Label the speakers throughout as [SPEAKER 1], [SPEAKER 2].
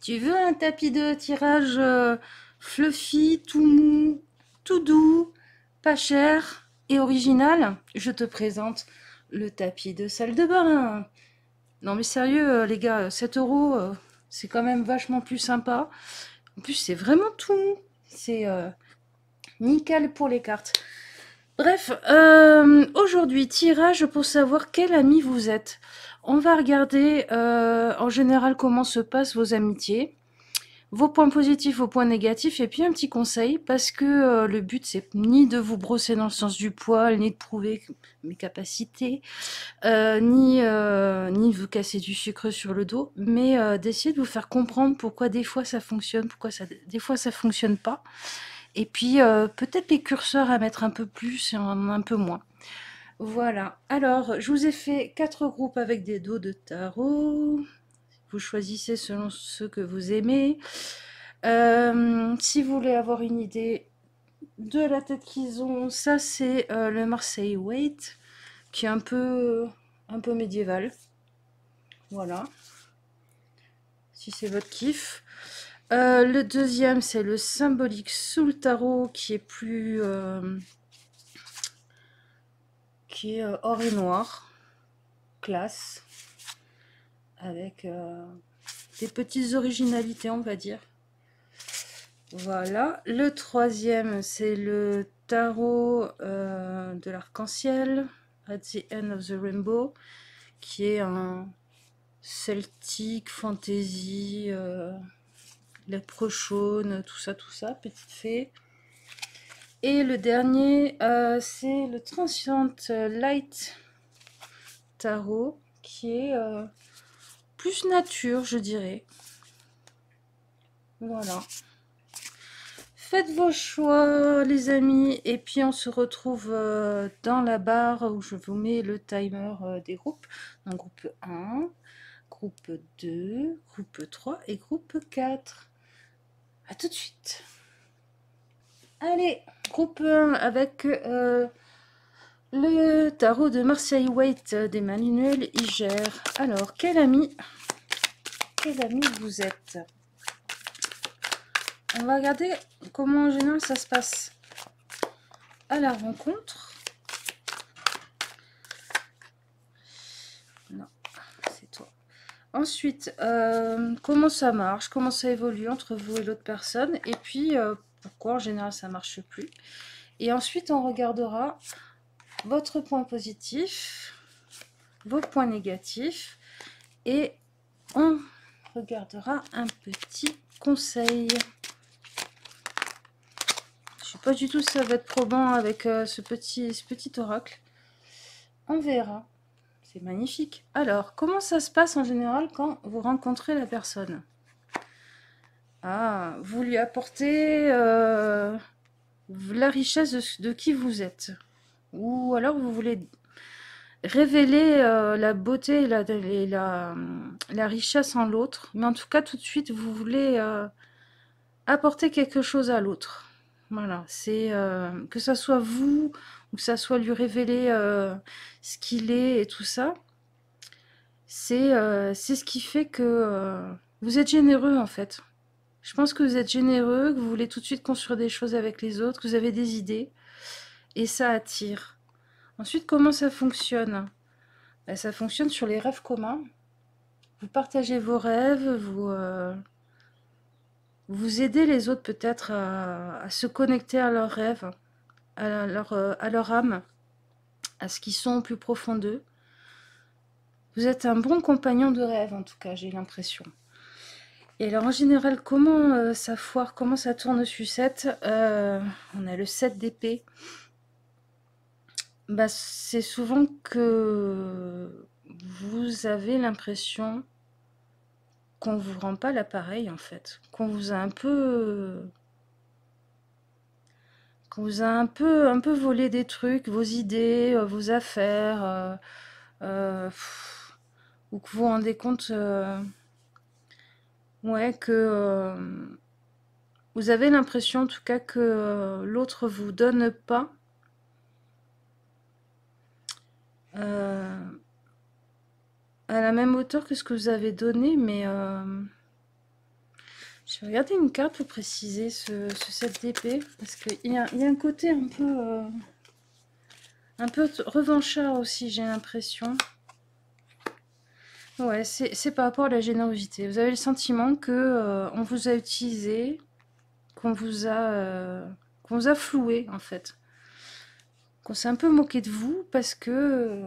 [SPEAKER 1] Tu veux un tapis de tirage fluffy, tout mou, tout doux, pas cher et original? Je te présente le tapis de salle de bain. Non mais sérieux les gars, 7 euros, c'est quand même vachement plus sympa. En plus c'est vraiment tout mou. C'est nickel pour les cartes. Bref, aujourd'hui tirage pour savoir quel ami vous êtes. On va regarder en général comment se passent vos amitiés, vos points positifs, vos points négatifs, et puis un petit conseil, parce que le but, c'est ni de vous brosser dans le sens du poil, ni de prouver mes capacités, ni de vous casser du sucre sur le dos, mais d'essayer de vous faire comprendre pourquoi des fois ça fonctionne, pourquoi des fois ça fonctionne pas, et puis peut-être les curseurs à mettre un peu plus et un peu moins. Voilà, alors je vous ai fait 4 groupes avec des dos de tarot. Vous choisissez selon ceux que vous aimez. Si vous voulez avoir une idée de la tête qu'ils ont, ça c'est le Marseille Waite, qui est un peu médiéval. Voilà, si c'est votre kiff. Le deuxième c'est le symbolique sous le tarot, qui est or et noir, classe, avec des petites originalités, on va dire. Voilà. Le troisième, c'est le tarot de l'arc-en-ciel, At the End of the Rainbow, qui est un celtique, fantasy, léprechaune, tout ça, petite fée. Et le dernier, c'est le Transient Light Tarot, qui est plus nature, je dirais. Voilà. Faites vos choix, les amis, et puis on se retrouve dans la barre où je vous mets le timer des groupes. Donc, groupe 1, groupe 2, groupe 3 et groupe 4. A tout de suite. Allez, groupe 1 avec le tarot de Marseille Waite d'Emmanuel Iger. Alors, quel ami vous êtes? On va regarder comment en général ça se passe à la rencontre. Non, c'est toi. Ensuite, comment ça marche, comment ça évolue entre vous et l'autre personne, et puis pourquoi en général ça marche plus. Et ensuite, on regardera votre point positif, vos points négatifs, et on regardera un petit conseil. Je sais pas du tout si ça va être probant avec ce petit oracle. On verra. C'est magnifique. Alors, comment ça se passe en général quand vous rencontrez la personne? Ah, vous lui apportez la richesse de qui vous êtes. Ou alors vous voulez révéler la beauté la richesse en l'autre. Mais en tout cas, tout de suite, vous voulez apporter quelque chose à l'autre. Voilà, c'est que ça soit vous ou que ça soit lui révéler ce qu'il est et tout ça. C'est ce qui fait que vous êtes généreux en fait. Je pense que vous êtes généreux, que vous voulez tout de suite construire des choses avec les autres, que vous avez des idées, et ça attire. Ensuite, comment ça fonctionne? Ben, ça fonctionne sur les rêves communs. Vous partagez vos rêves, vous aidez les autres peut-être à se connecter à leurs rêves, à leur âme, à ce qu'ils sont au plus profond d'eux. Vous êtes un bon compagnon de rêve, en tout cas, j'ai l'impression. Et alors, en général, comment ça foire, comment ça tourne au sucette? On a le 7 d'épée. Bah, c'est souvent que vous avez l'impression qu'on vous rend pas l'appareil, en fait. Un peu volé des trucs, vos idées, vos affaires, ou que vous vous rendez compte, ouais, que vous avez l'impression, en tout cas, que l'autre vous donne pas euh, à la même hauteur que ce que vous avez donné, mais Je vais regarder une carte pour préciser ce 7 d'épée, parce qu'il y a un côté un peu revanchard aussi, j'ai l'impression. Ouais, c'est par rapport à la générosité. Vous avez le sentiment que on vous a utilisé, qu'on vous a floué en fait, qu'on s'est un peu moqué de vous parce que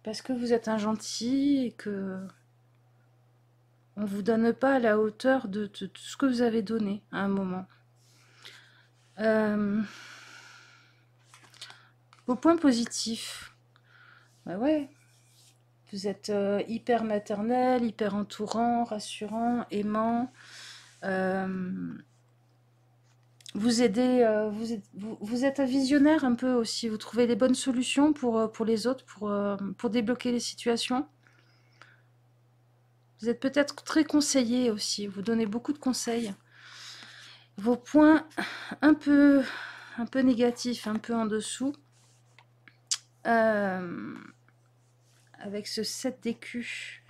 [SPEAKER 1] vous êtes un gentil et que on vous donne pas à la hauteur de tout ce que vous avez donné à un moment. Euh, Vos points positifs, bah ouais, vous êtes hyper maternel, hyper entourant, rassurant, aimant. Euh, Vous aidez, vous êtes un visionnaire un peu aussi. Vous trouvez les bonnes solutions pour les autres, pour débloquer les situations. Vous êtes peut-être très conseiller aussi. Vous donnez beaucoup de conseils. Vos points un peu, un peu négatifs, un peu en dessous. euh, avec ce 7 d'écus.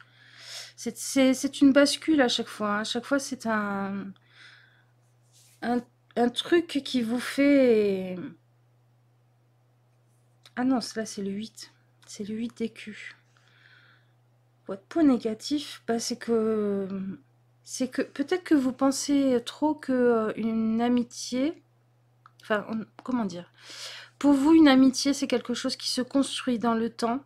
[SPEAKER 1] C'est une bascule à chaque fois. Hein. À chaque fois, c'est un, un truc qui vous fait... Ah non, là, c'est le 8. C'est le 8 d'écus. Votre point négatif, bah, c'est que peut-être que vous pensez trop que une amitié, enfin, comment dire, pour vous, une amitié, c'est quelque chose qui se construit dans le temps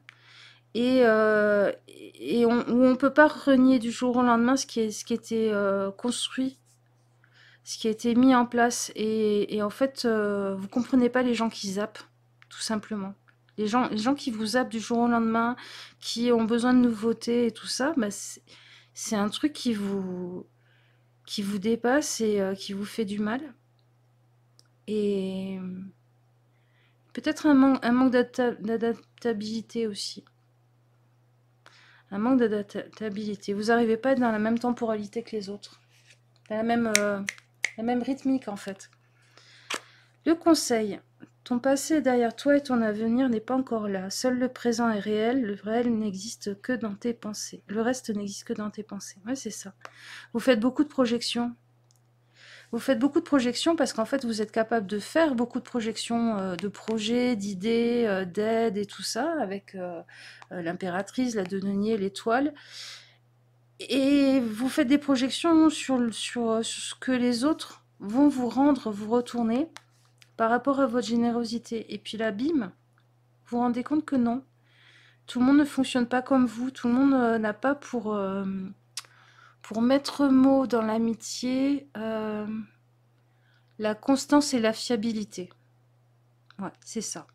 [SPEAKER 1] et où on peut pas renier du jour au lendemain ce qui était construit, ce qui a été mis en place. Et en fait, vous comprenez pas les gens qui zappent, tout simplement. Les gens qui vous zappent du jour au lendemain, qui ont besoin de nouveautés et tout ça, bah c'est un truc qui vous dépasse et qui vous fait du mal. Et peut-être un manque d'adaptabilité aussi. Un manque d'adaptabilité. Vous n'arrivez pas à être dans la même temporalité que les autres. Dans la même rythmique en fait. Le conseil. Ton passé est derrière toi et ton avenir n'est pas encore là. Seul le présent est réel. Le réel n'existe que dans tes pensées. Le reste n'existe que dans tes pensées. Ouais, c'est ça. Vous faites beaucoup de projections. Vous faites beaucoup de projections parce qu'en fait, vous êtes capable de faire beaucoup de projections de projets, d'idées, d'aides et tout ça avec l'impératrice, la denier, l'étoile. Et vous faites des projections sur ce que les autres vont vous rendre, vous retourner par rapport à votre générosité. Et puis là, bim, vous vous rendez compte que non. Tout le monde ne fonctionne pas comme vous. Tout le monde n'a pas pour mettre mot dans l'amitié la constance et la fiabilité. Ouais, c'est ça.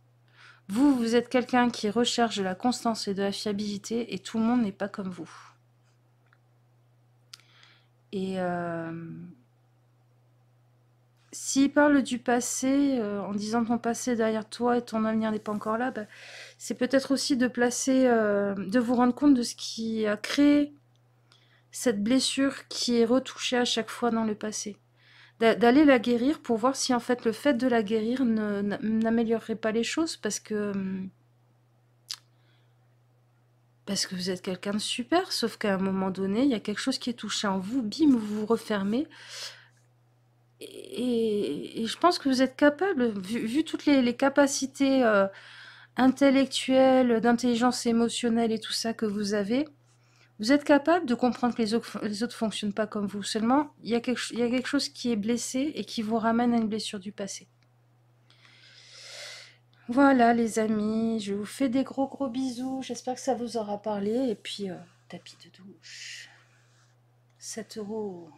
[SPEAKER 1] Vous, vous êtes quelqu'un qui recherche de la constance et de la fiabilité et tout le monde n'est pas comme vous. Et s'il parle du passé, en disant ton passé est derrière toi et ton avenir n'est pas encore là, bah, c'est peut-être aussi de placer, de vous rendre compte de ce qui a créé cette blessure qui est retouchée à chaque fois dans le passé. D'aller la guérir pour voir si en fait le fait de la guérir n'améliorerait pas les choses parce que vous êtes quelqu'un de super, sauf qu'à un moment donné, il y a quelque chose qui est touché en vous, bim, vous vous refermez. Et je pense que vous êtes capable, vu toutes les capacités intellectuelles, d'intelligence émotionnelle et tout ça que vous êtes capable de comprendre que les autres fonctionnent pas comme vous. Seulement, il y a quelque chose qui est blessé et qui vous ramène à une blessure du passé. Voilà les amis, je vous fais des gros bisous. J'espère que ça vous aura parlé. Et puis, tapis de douche. 7 €.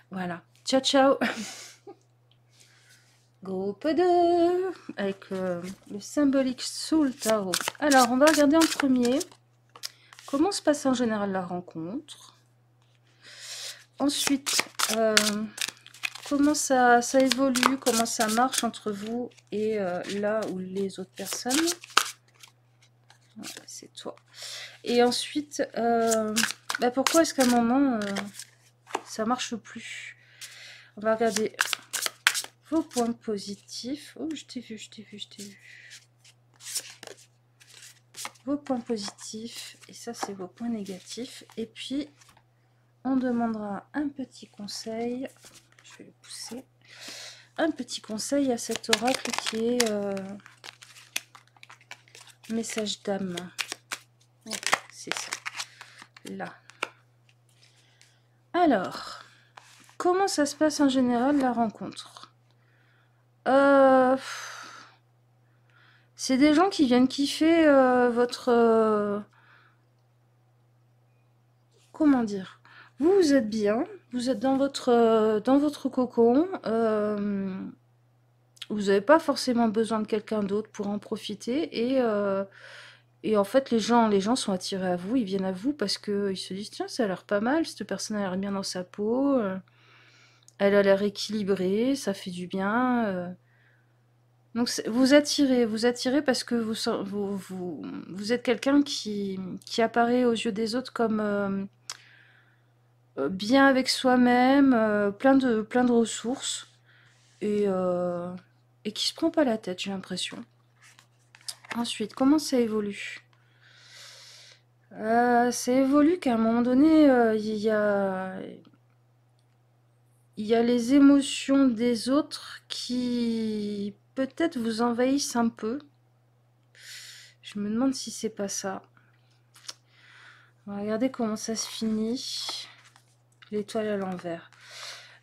[SPEAKER 1] Voilà. Ciao, ciao. Groupe 2 avec le symbolique Soul Tarot. Alors, on va regarder en premier comment se passe en général la rencontre. Ensuite, comment ça évolue, comment ça marche entre vous et là ou les autres personnes. Voilà, c'est toi. Et ensuite, pourquoi est-ce qu'à un moment, ça marche plus? On va regarder vos points positifs. Oh, je t'ai vu. Vos points positifs. Et ça, c'est vos points négatifs. Et puis, on demandera un petit conseil. Je vais le pousser. Un petit conseil à cet oracle qui est message d'âme. Ouais, c'est ça. Là. Alors, comment ça se passe en général la rencontre? C'est des gens qui viennent kiffer votre... comment dire? Vous, vous êtes bien, vous êtes dans votre cocon. Vous n'avez pas forcément besoin de quelqu'un d'autre pour en profiter. Et en fait, les gens sont attirés à vous, ils viennent à vous parce qu'ils se disent, tiens, ça a l'air pas mal, cette personne a l'air bien dans sa peau, elle a l'air équilibrée, ça fait du bien. Donc vous attirez parce que vous êtes quelqu'un qui apparaît aux yeux des autres comme bien avec soi-même, plein de ressources et, euh, et qui se prend pas la tête, j'ai l'impression. Ensuite, comment ça évolue? Ça évolue qu'à un moment donné, il y a les émotions des autres qui peut-être vous envahissent un peu. Je me demande si c'est pas ça. On va regarder comment ça se finit. L'étoile à l'envers.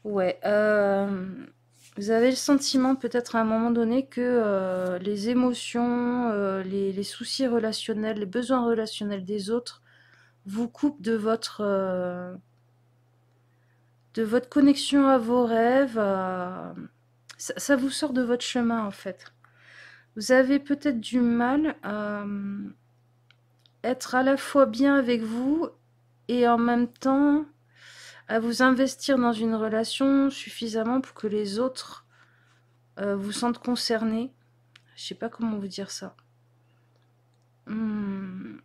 [SPEAKER 1] Ouais. Vous avez le sentiment peut-être à un moment donné que les émotions, les soucis relationnels, les besoins relationnels des autres vous coupent de votre connexion à vos rêves. Ça vous sort de votre chemin en fait. Vous avez peut-être du mal à être à la fois bien avec vous et en même temps à vous investir dans une relation suffisamment pour que les autres vous sentent concernés. Je sais pas comment vous dire ça. Hmm.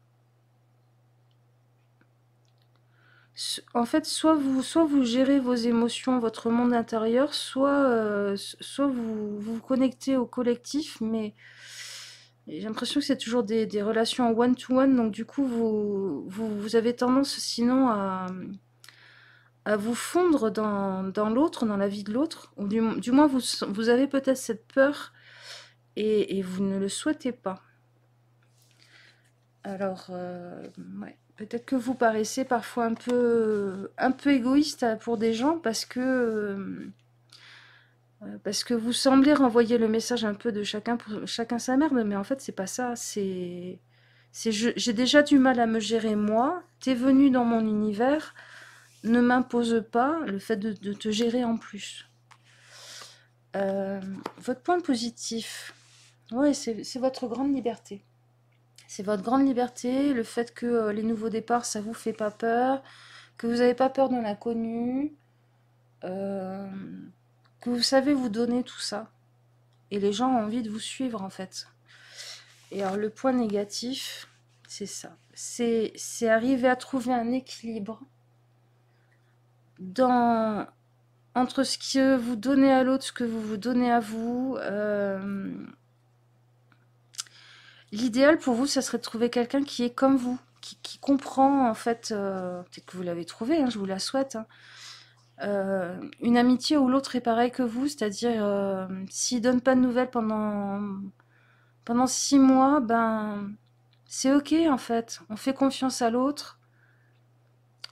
[SPEAKER 1] En fait, soit vous gérez vos émotions, votre monde intérieur, soit vous connectez au collectif, mais j'ai l'impression que c'est toujours des relations en one-to-one, donc du coup, vous avez tendance sinon à vous fondre dans l'autre, dans la vie de l'autre, ou du moins vous avez peut-être cette peur et vous ne le souhaitez pas. Alors, ouais. Peut-être que vous paraissez parfois un peu égoïste pour des gens parce que vous semblez renvoyer le message un peu de chacun pour chacun sa merde, mais en fait c'est pas ça. J'ai déjà du mal à me gérer moi. T'es venu dans mon univers, ne m'impose pas le fait de te gérer en plus. Euh, Votre point positif, ouais, c'est votre grande liberté. C'est votre grande liberté, le fait que les nouveaux départs, ça vous fait pas peur, que vous n'avez pas peur de l'inconnu, euh, que vous savez vous donner tout ça. Et les gens ont envie de vous suivre en fait. Et alors le point négatif, c'est ça. C'est arriver à trouver un équilibre dans, entre ce que vous donnez à l'autre, ce que vous vous donnez à vous. L'idéal pour vous, ça serait de trouver quelqu'un qui est comme vous, qui comprend en fait, peut-être que vous l'avez trouvé, hein, je vous la souhaite, hein, une amitié où l'autre est pareil que vous, c'est-à-dire s'il donne pas de nouvelles pendant 6 mois, ben c'est ok en fait. On fait confiance à l'autre.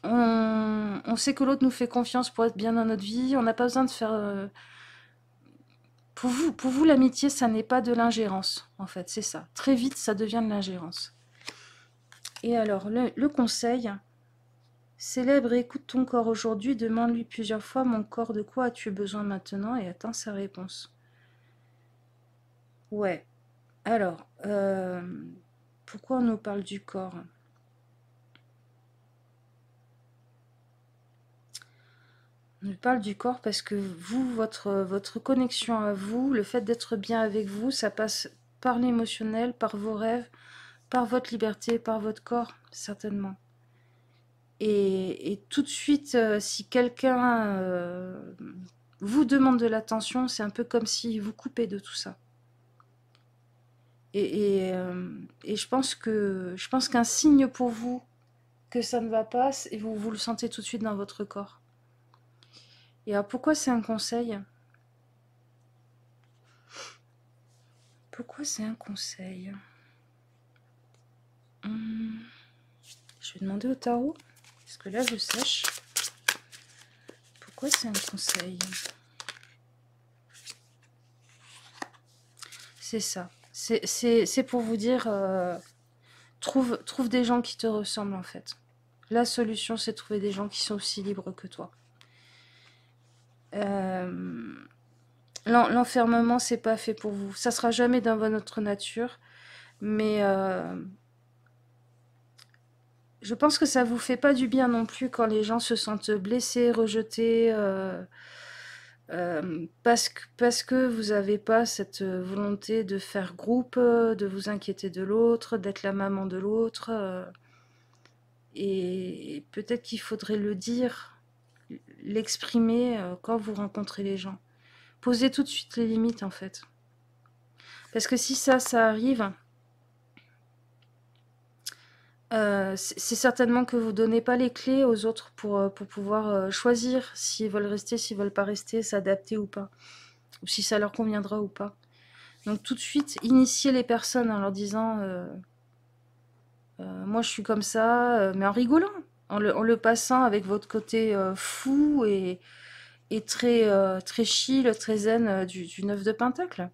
[SPEAKER 1] On sait que l'autre nous fait confiance pour être bien dans notre vie. On n'a pas besoin de faire. Pour vous, l'amitié, ça n'est pas de l'ingérence, en fait, c'est ça. Très vite, ça devient de l'ingérence. Et alors, le conseil, célèbre et écoute ton corps aujourd'hui, demande-lui plusieurs fois, mon corps, de quoi as-tu besoin maintenant? Et attends sa réponse. Ouais. Alors, pourquoi on nous parle du corps? On nous parle du corps parce que vous, votre connexion à vous, le fait d'être bien avec vous, ça passe par l'émotionnel, par vos rêves, par votre liberté, par votre corps, certainement. Et tout de suite, si quelqu'un vous demande de l'attention, c'est un peu comme si vous coupez de tout ça. Et je pense qu'un signe pour vous que ça ne va pas et vous le sentez tout de suite dans votre corps. Et alors pourquoi c'est un conseil? Pourquoi c'est un conseil? Je vais demander au tarot, parce que là je sache. Pourquoi c'est un conseil? C'est ça. C'est pour vous dire, trouve des gens qui te ressemblent en fait. La solution, c'est de trouver des gens qui sont aussi libres que toi. L'enfermement, c'est pas fait pour vous. Ça sera jamais dans votre nature, mais je pense que ça vous fait pas du bien non plus quand les gens se sentent blessés, rejetés, parce que vous n'avez pas cette volonté de faire groupe, de vous inquiéter de l'autre, d'être la maman de l'autre. Et peut-être qu'il faudrait le dire, l'exprimer quand vous rencontrez les gens. Posez tout de suite les limites en fait. Parce que si ça arrive, c'est certainement que vous ne donnez pas les clés aux autres pour pouvoir choisir s'ils veulent rester, s'ils veulent pas rester, s'adapter ou pas. Ou si ça leur conviendra ou pas. Donc tout de suite, initier les personnes en leur disant moi je suis comme ça, mais en rigolant, en le passant avec votre côté fou et très chill, très zen du 9 de Pentacle.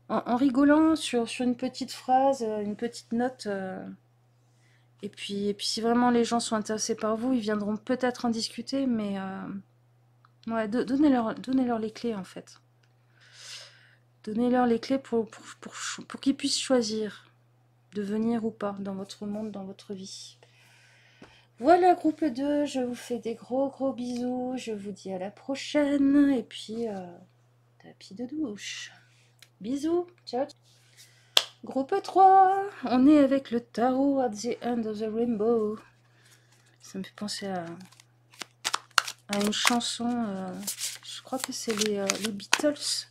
[SPEAKER 1] En rigolant sur une petite phrase, une petite note. Et puis si vraiment les gens sont intéressés par vous, ils viendront peut-être en discuter, mais ouais, donnez-leur les clés en fait. Donnez-leur les clés pour qu'ils puissent choisir de venir ou pas dans votre monde, dans votre vie. Voilà, groupe 2, je vous fais des gros bisous, je vous dis à la prochaine, et puis tapis de douche. Bisous, ciao. Groupe 3, on est avec le tarot at the end of the rainbow. Ça me fait penser à une chanson, je crois que c'est les Beatles,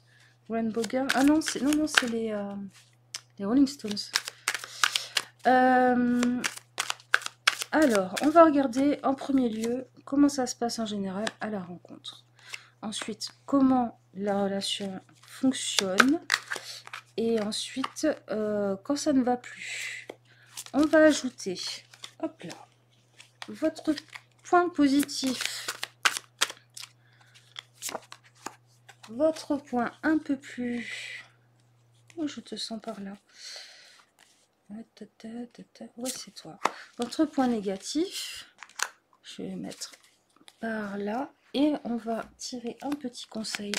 [SPEAKER 1] Rainbow Girl. Ah non, c'est les Rolling Stones. Alors, on va regarder en premier lieu comment ça se passe en général à la rencontre. Ensuite, comment la relation fonctionne. Et ensuite, quand ça ne va plus, on va ajouter, hop là, votre point positif. Votre point un peu plus... Oh, je te sens par là. Ouais, c'est toi. Votre point négatif, je vais mettre par là. Et on va tirer un petit conseil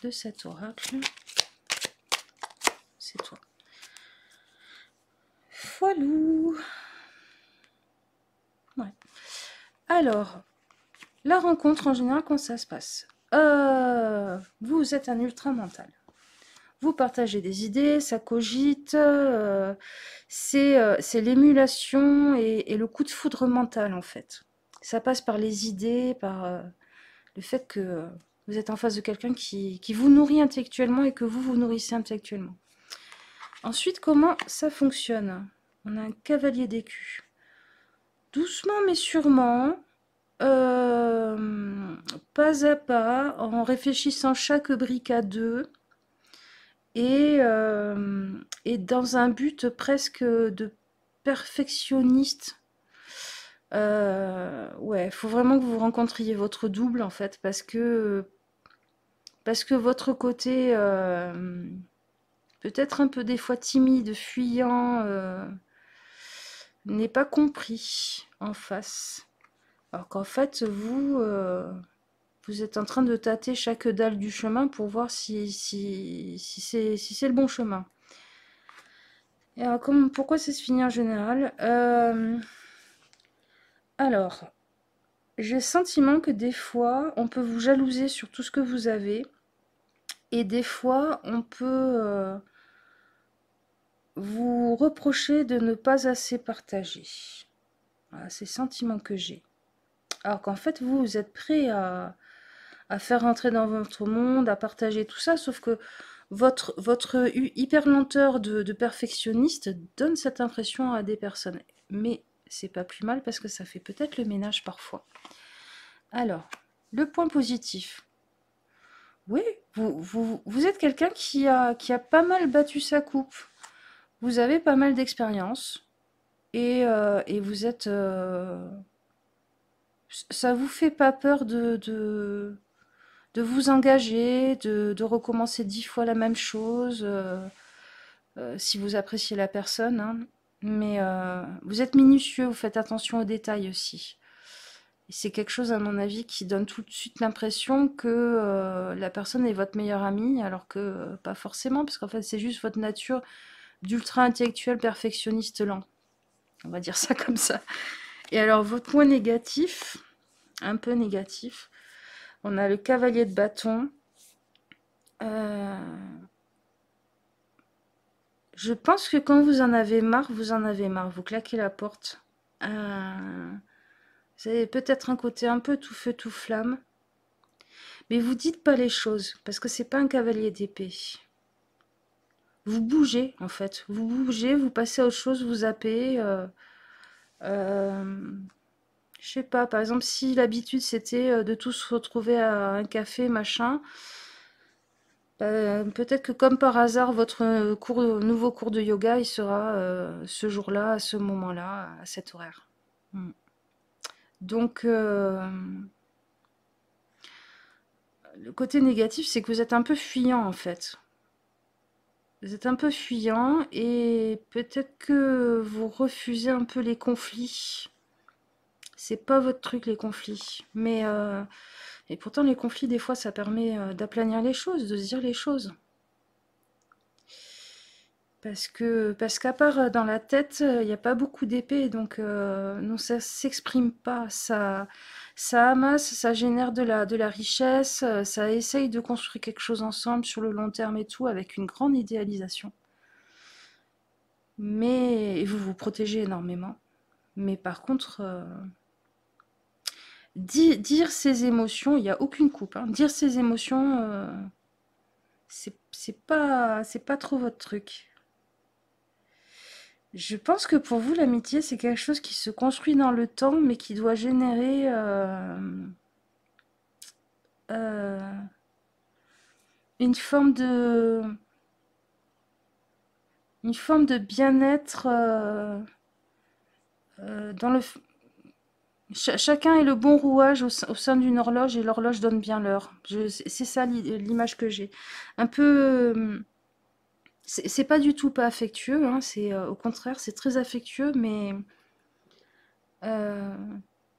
[SPEAKER 1] de cet oracle. C'est toi. Voilou. Ouais. Alors, la rencontre en général, quand ça se passe, vous êtes un ultra mental. Vous partagez des idées, ça cogite, c'est l'émulation et le coup de foudre mental en fait. Ça passe par les idées, par le fait que vous êtes en face de quelqu'un qui vous nourrit intellectuellement et que vous nourrissez intellectuellement. Ensuite, comment ça fonctionne? On a un cavalier d'écus. Doucement mais sûrement, pas à pas, en réfléchissant chaque brique à deux, et dans un but presque de perfectionniste. Ouais, il faut vraiment que vous rencontriez votre double en fait, parce que votre côté peut-être un peu des fois timide, fuyant, n'est pas compris en face. Alors qu'en fait, vous êtes en train de tâter chaque dalle du chemin pour voir si c'est le bon chemin. Et alors, pourquoi ça se finit en général? Alors, j'ai le sentiment que des fois, on peut vous jalouser sur tout ce que vous avez. Et des fois, on peut vous reprocher de ne pas assez partager. Voilà, c'est le sentiment que j'ai. Alors qu'en fait, vous êtes prêt à faire rentrer dans votre monde, à partager tout ça, sauf que votre hyper lenteur de perfectionniste donne cette impression à des personnes. Mais c'est pas plus mal parce que ça fait peut-être le ménage parfois. Alors, le point positif. Oui, vous êtes quelqu'un qui a pas mal battu sa coupe. Vous avez pas mal d'expérience et vous êtes... ça vous fait pas peur de vous engager, de recommencer 10 fois la même chose, si vous appréciez la personne, hein. Mais vous êtes minutieux, vous faites attention aux détails aussi. Et c'est quelque chose, à mon avis, qui donne tout de suite l'impression que la personne est votre meilleure amie, alors que pas forcément, parce qu'en fait, c'est juste votre nature d'ultra-intellectuel perfectionniste lent. On va dire ça comme ça. Et alors, votre point négatif, un peu négatif, on a le cavalier de bâton. Euh, je pense que quand vous en avez marre, vous en avez marre. Vous claquez la porte. Vous avez peut-être un côté un peu tout feu tout flamme. Mais vous dites pas les choses, parce que c'est pas un cavalier d'épée. Vous bougez, en fait. Vous bougez, vous passez à autre chose, vous zappez. Euh, je sais pas, par exemple, si l'habitude c'était de tous se retrouver à un café, machin, peut-être que comme par hasard, votre nouveau cours de yoga, il sera ce jour-là, à ce moment-là, à cet horaire. Mm. Donc, le côté négatif, c'est que vous êtes un peu fuyant, en fait. Vous êtes un peu fuyant et peut-être que vous refusez un peu les conflits. C'est pas votre truc, les conflits. Mais, et pourtant, les conflits, des fois, ça permet d'aplanir les choses, de se dire les choses. Parce qu'à part dans la tête, il n'y a pas beaucoup d'épées, donc non, ça s'exprime pas. Ça amasse, ça génère de la richesse, ça essaye de construire quelque chose ensemble sur le long terme et tout, avec une grande idéalisation. Mais et vous vous protégez énormément. Mais par contre, dire ses émotions, il n'y a aucune coupe, hein. Dire ses émotions, c'est pas trop votre truc. Je pense que pour vous, l'amitié, c'est quelque chose qui se construit dans le temps, mais qui doit générer euh, une forme de, une forme de bien-être dans le. Chacun est le bon rouage au sein d'une horloge et l'horloge donne bien l'heure. C'est ça l'image que j'ai. Un peu. C'est pas du tout pas affectueux, hein, c'est au contraire, c'est très affectueux, mais euh,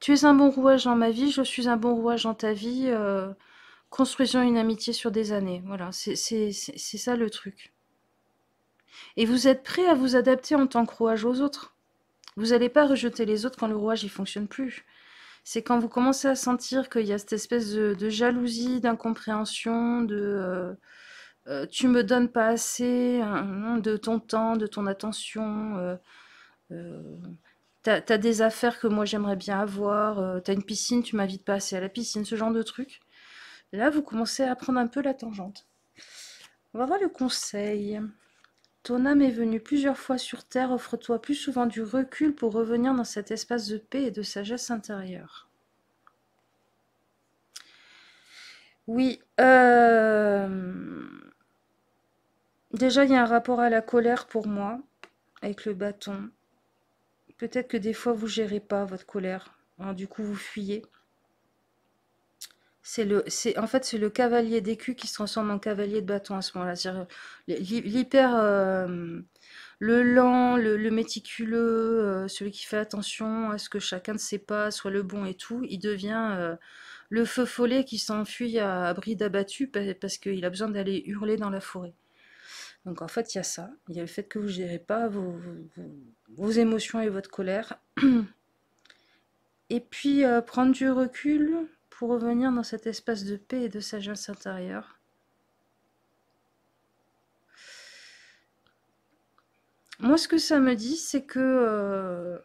[SPEAKER 1] tu es un bon rouage dans ma vie, je suis un bon rouage dans ta vie. Construisons une amitié sur des années. Voilà, c'est ça le truc. Et vous êtes prêt à vous adapter en tant que rouage aux autres. Vous n'allez pas rejeter les autres quand le rouage il fonctionne plus. C'est quand vous commencez à sentir qu'il y a cette espèce de jalousie, d'incompréhension, tu me donnes pas assez hein, de ton temps, de ton attention. Euh, t'as des affaires que moi j'aimerais bien avoir. T'as une piscine, tu m'invites pas assez à la piscine, ce genre de truc. Là, vous commencez à prendre un peu la tangente. On va voir le conseil. Ton âme est venue plusieurs fois sur Terre, offre-toi plus souvent du recul pour revenir dans cet espace de paix et de sagesse intérieure. Oui, déjà il y a un rapport à la colère pour moi, avec le bâton. Peut-être que des fois vous gérez pas votre colère, hein, du coup vous fuyez. En fait, c'est le cavalier d'écu qui se transforme en cavalier de bâton à ce moment-là. C'est-à-dire l'hyper, le lent, le méticuleux, celui qui fait attention à ce que chacun de ses pas soit le bon et tout, il devient le feu follet qui s'enfuit à bride abattue parce qu'il a besoin d'aller hurler dans la forêt. Donc en fait, il y a ça. Il y a le fait que vous ne gérez pas vos émotions et votre colère. Et puis prendre du recul pour revenir dans cet espace de paix et de sagesse intérieure. Moi, ce que ça me dit, c'est que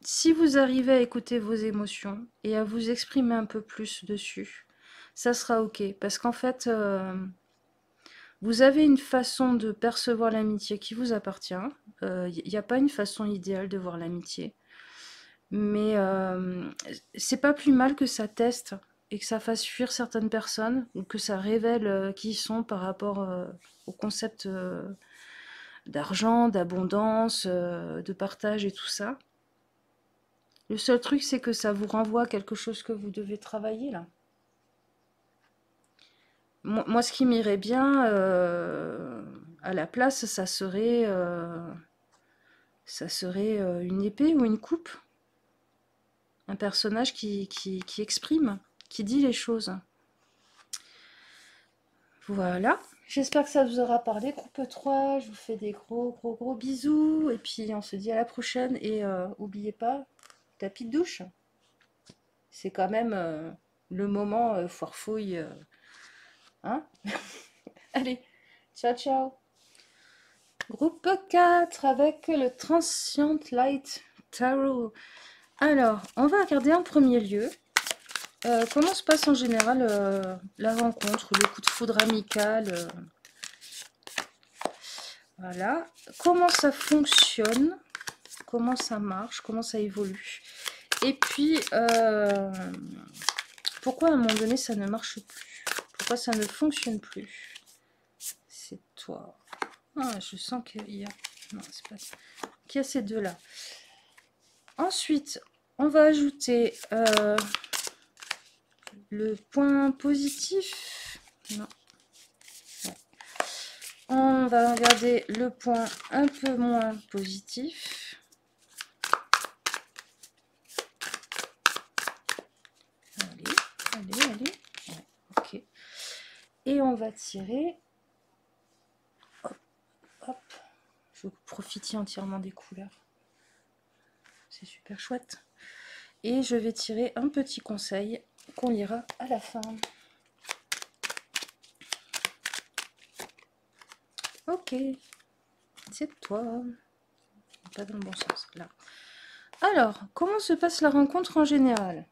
[SPEAKER 1] si vous arrivez à écouter vos émotions et à vous exprimer un peu plus dessus, ça sera ok. Parce qu'en fait, Vous avez une façon de percevoir l'amitié qui vous appartient. Il n'y a pas une façon idéale de voir l'amitié. Mais c'est pas plus mal que ça teste et que ça fasse fuir certaines personnes ou que ça révèle qui ils sont par rapport au concept d'argent, d'abondance, de partage et tout ça. Le seul truc, c'est que ça vous renvoie à quelque chose que vous devez travailler là. Moi, ce qui m'irait bien à la place, ça serait une épée ou une coupe. Un personnage qui exprime, qui dit les choses. Voilà. J'espère que ça vous aura parlé, groupe 3. Je vous fais des gros, gros, gros bisous. Et puis, on se dit à la prochaine. Et oubliez pas, tapis de douche. C'est quand même le moment foire fouille. Hein. Allez, ciao, ciao. Groupe 4 avec le Transient Light Tarot. Alors, on va regarder en premier lieu comment se passe en général la rencontre, le coup de foudre amical. Voilà. Comment ça fonctionne, comment ça marche, comment ça évolue. Et puis, pourquoi à un moment donné ça ne marche plus? Pourquoi ça ne fonctionne plus? C'est toi. Ah, je sens qu'il y a... Non, c'est pas ça. Qu'il y a ces deux-là. Ensuite, on va ajouter le point positif. Non. Ouais. On va regarder le point un peu moins positif. Allez, allez, allez. Ouais, ok. Et on va tirer. Hop, hop. Je vais profiter entièrement des couleurs. C'est super chouette. Et je vais tirer un petit conseil qu'on lira à la fin. Ok, c'est toi. Pas dans le bon sens, là. Alors, comment se passe la rencontre en général?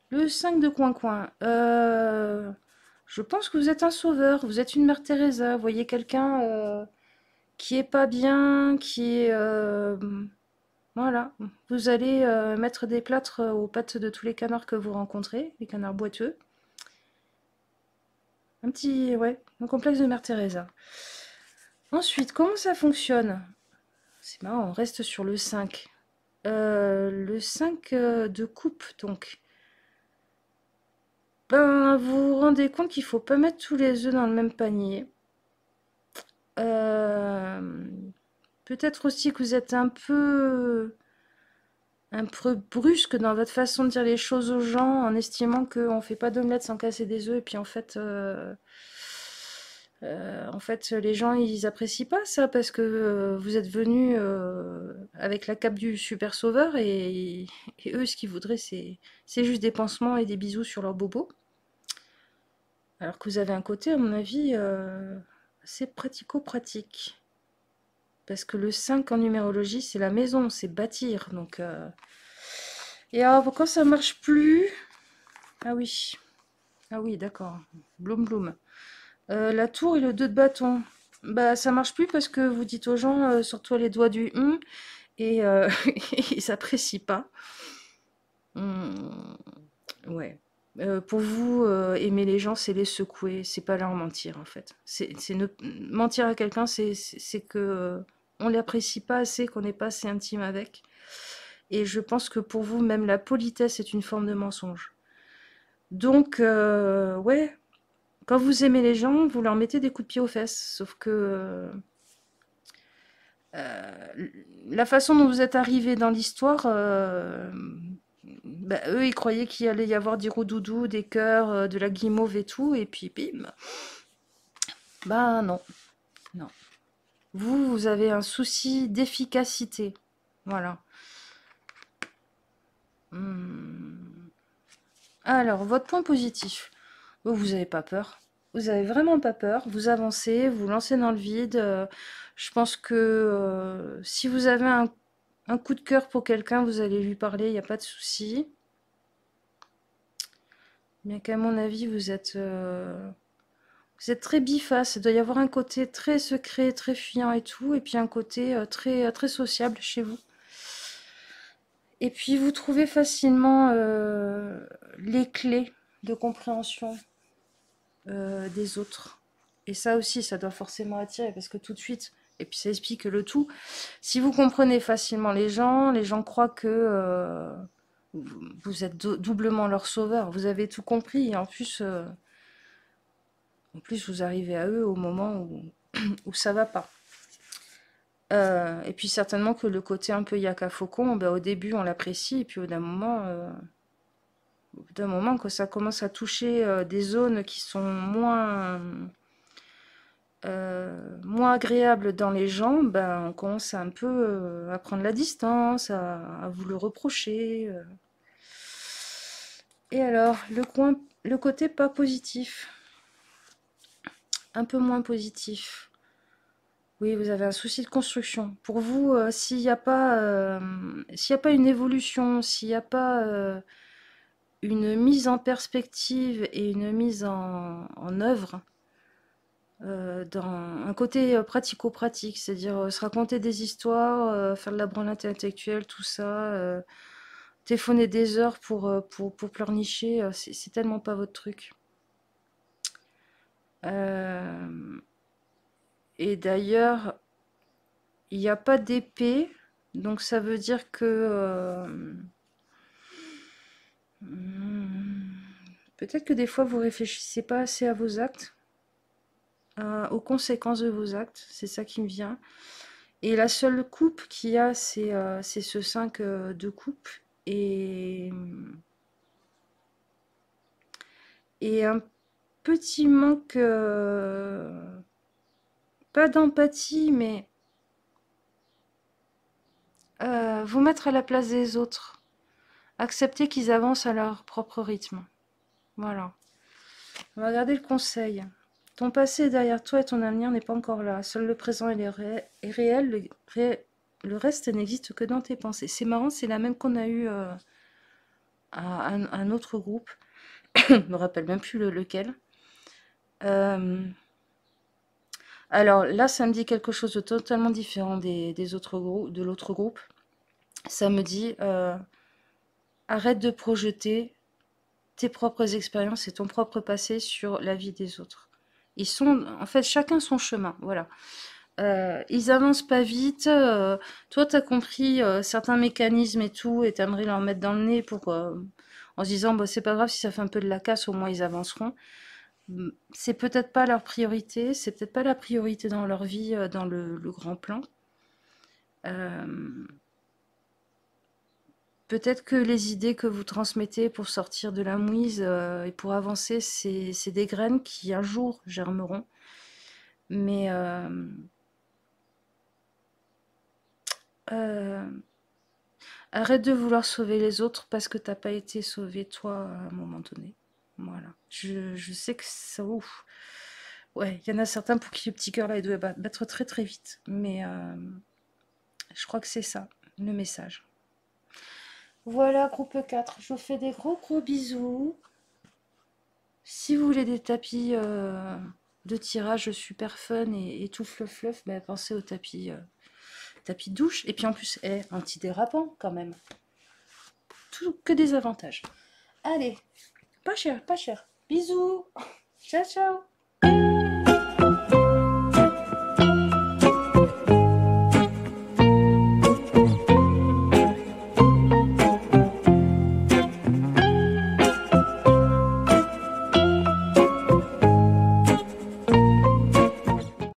[SPEAKER 1] Le 5 de coin-coin. Je pense que vous êtes un sauveur, vous êtes une mère Teresa. Vous voyez quelqu'un qui est pas bien, qui est... voilà. Vous allez mettre des plâtres aux pattes de tous les canards que vous rencontrez, les canards boiteux. Un petit... ouais, un complexe de mère Teresa. Ensuite, comment ça fonctionne? C'est marrant, on reste sur le 5. Le 5 de coupe, donc. Ben, vous vous rendez compte qu'il faut pas mettre tous les œufs dans le même panier. Peut-être aussi que vous êtes un peu brusque dans votre façon de dire les choses aux gens, en estimant qu'on fait pas d'omelette sans casser des œufs, et puis en fait, les gens, ils apprécient pas ça parce que vous êtes venu avec la cape du super sauveur et eux, ce qu'ils voudraient, c'est juste des pansements et des bisous sur leur bobo. Alors que vous avez un côté, à mon avis, assez pratico-pratique. Parce que le 5 en numérologie, c'est la maison, c'est bâtir. Donc, et alors, pourquoi ça marche plus? Ah oui. Ah oui, d'accord. Bloum bloum. La tour et le 2 de bâton. Bah, ça marche plus parce que vous dites aux gens, sors-toi les doigts du et ils s'apprécient pas. Hum, ouais. Pour vous, aimer les gens, c'est les secouer, c'est pas leur mentir en fait. Mentir à quelqu'un, c'est que on l'apprécie pas assez, qu'on n'est pas assez intime avec. Et je pense que pour vous, même la politesse est une forme de mensonge. Donc, ouais, quand vous aimez les gens, vous leur mettez des coups de pied aux fesses. Sauf que la façon dont vous êtes arrivé dans l'histoire, bah, eux, ils croyaient qu'il allait y avoir des roudoudous, des cœurs, de la guimauve et tout, et puis bim. Bah non, non. Vous avez un souci d'efficacité. Voilà. Alors, votre point positif. Vous n'avez pas peur. Vous avez vraiment pas peur. Vous avancez, vous lancez dans le vide. Je pense que si vous avez un coup de cœur pour quelqu'un, vous allez lui parler, il n'y a pas de souci. Bien qu'à mon avis, vous êtes Vous êtes très biface. Il doit y avoir un côté très secret, très fuyant et tout, et puis un côté très sociable chez vous. Et puis vous trouvez facilement les clés de compréhension des autres. Et ça aussi, ça doit forcément attirer, parce que tout de suite, et puis ça explique le tout, si vous comprenez facilement les gens croient que vous êtes doublement leur sauveur, vous avez tout compris, et en plus vous arrivez à eux au moment où ça va pas. Et puis certainement que le côté un peu yaka faucon, ben, au début on l'apprécie, et puis au bout d'un moment que ça commence à toucher des zones qui sont moins agréables dans les gens, ben, on commence à un peu à prendre la distance, à vous le reprocher. Et alors, le côté pas positif, un peu moins positif. Oui, vous avez un souci de construction. Pour vous, s'il y a pas une évolution, s'il n'y a pas une mise en perspective et une mise en œuvre, dans un côté pratico-pratique, c'est-à-dire se raconter des histoires, faire de la branle intellectuelle, tout ça, téléphoner des heures pour pleurnicher, c'est tellement pas votre truc. Euh, et d'ailleurs, il n'y a pas d'épée, donc ça veut dire que hmm, peut-être que des fois vous réfléchissez pas assez à vos actes, aux conséquences de vos actes, c'est ça qui me vient. Et la seule coupe qu'il y a, c'est ce 5 de coupe. Et, et un petit manque, pas d'empathie, mais vous mettre à la place des autres. Accepter qu'ils avancent à leur propre rythme. Voilà. On va garder le conseil. Ton passé est derrière toi et ton avenir n'est pas encore là. Seul le présent est réel. Le reste n'existe que dans tes pensées. C'est marrant, c'est la même qu'on a eue à un autre groupe. Je me rappelle même plus lequel. Euh, alors là, ça me dit quelque chose de totalement différent des autres groupes, de l'autre groupe. Ça me dit arrête de projeter tes propres expériences et ton propre passé sur la vie des autres. Ils sont, en fait, chacun son chemin. Voilà. Ils avancent pas vite. Toi, t'as compris certains mécanismes et tout, et t'aimerais leur mettre dans le nez en se disant, bah, c'est pas grave si ça fait un peu de la casse, au moins ils avanceront. C'est peut-être pas leur priorité, c'est peut-être pas la priorité dans leur vie, dans le grand plan. Euh, Peut-être que les idées que vous transmettez pour sortir de la mouise et pour avancer, c'est des graines qui un jour germeront. Mais euh, arrête de vouloir sauver les autres parce que t'as pas été sauvé toi à un moment donné. Voilà. Je sais que ça, ouf. Ouais, il y en a certains pour qui le petit cœur là, il doit battre très très vite. Mais je crois que c'est ça, le message. Voilà, groupe 4. Je vous fais des gros gros bisous. Si vous voulez des tapis de tirage super fun et tout fluff fluff, ben, pensez au tapis de douche. Et puis en plus, antidérapant quand même. Tout que des avantages. Allez, pas cher, pas cher. Bisous. Ciao, ciao.